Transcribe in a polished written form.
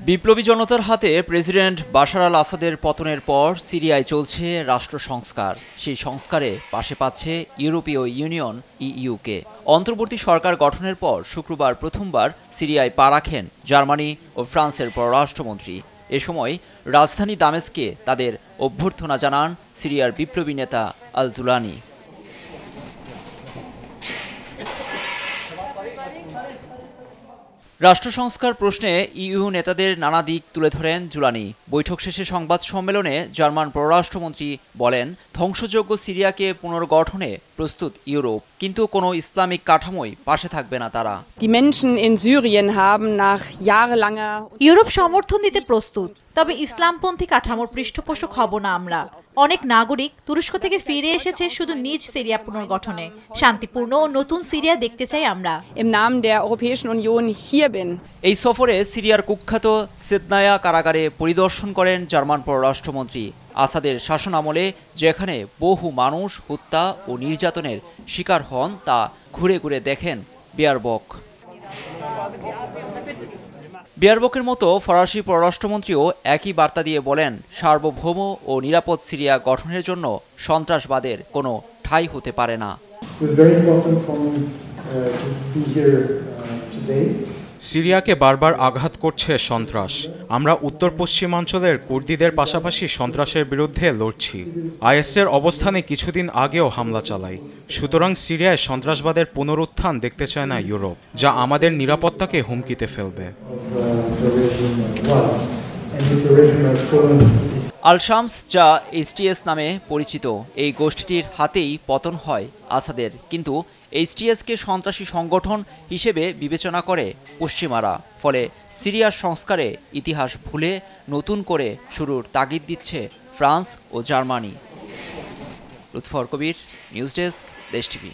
বিপ্লবী জনতার হাতে প্রেসিডেন্ট বাশার আল আসাদের পতনের পর সিরিয়ায় চলছে রাষ্ট্র সংস্কার। সেই সংস্কারে পাশে পাচ্ছে ইউরোপীয় ইউনিয়ন ইইউকে। অন্তর্বর্তী সরকার গঠনের পর শুক্রবার প্রথমবার সিরিয়ায় পা রাখেন জার্মানি ও ফ্রান্সের পররাষ্ট্রমন্ত্রী। এ সময় রাজধানী দামেস্কে তাদের অভ্যর্থনা জানান সিরিয়ার বিপ্লবী নেতা আল জুলানি। রাষ্ট্র সংস্কার প্রশ্নে ইইউ নেতাদের নানা দিক তুলে ধরেন জুলানি। বৈঠক শেষে সংবাদ সম্মেলনে জার্মান পররাষ্ট্রমন্ত্রী বলেন, ধ্বংসযোগ্য সিরিয়াকে পুনর্গঠনে প্রস্তুত ইউরোপ, কিন্তু কোনো ইসলামিক কাঠামোই পাশে থাকবে না তারা। ইউরোপ সমর্থন দিতে প্রস্তুত, তবে ইসলামপন্থী কাঠামোর পৃষ্ঠপোষক হব না আমরা। অনেক নাগরিক তুরস্ক থেকে ফিরে এসেছে শুধু নিজ সিরিয়া পুনর্গঠনে। শান্তিপূর্ণ ও নতুন সিরিয়া দেখতে চাই আমরা। এই সফরে সিরিয়ার কুখ্যাত সেদনায়া কারাগারে পরিদর্শন করেন জার্মান পররাষ্ট্রমন্ত্রী। আসাদের শাসনামলে যেখানে বহু মানুষ হত্যা ও নির্যাতনের শিকার হন তা ঘুরে ঘুরে দেখেন বেয়ারবক। বেয়ারবকের মতো ফরাসি পররাষ্ট্রমন্ত্রীও একই বার্তা দিয়ে বলেন, সার্বভৌম ও নিরাপদ সিরিয়া গঠনের জন্য সন্ত্রাসবাদের কোনো ঠাঁই হতে পারে না। সিরিয়াকে বারবার আঘাত করছে সন্ত্রাস। আমরা উত্তর পশ্চিমাঞ্চলের কুর্দিদের পাশাপাশি সন্ত্রাসের বিরুদ্ধে লড়ছি। আইএসের অবস্থানে কিছুদিন আগেও হামলা চালাই। সুতরাং সিরিয়ায় সন্ত্রাসবাদের পুনরুত্থান দেখতে চায় না ইউরোপ, যা আমাদের নিরাপত্তাকে হুমকিতে ফেলবে। আল শামস, যা এইচটিএস নামে পরিচিত, এই গোষ্ঠীটির হাতেই পতন হয় আসাদের। কিন্তু এইচটিএসকে সন্ত্রাসী সংগঠন হিসেবে বিবেচনা করে পশ্চিমারা। ফলে সিরিয়ার সংস্কারে ইতিহাস ভুলে নতুন করে শুরুর তাগিদ দিচ্ছে ফ্রান্স ও জার্মানি। লুৎফর কবির, নিউজ ডেস্ক, দেশ টিভি।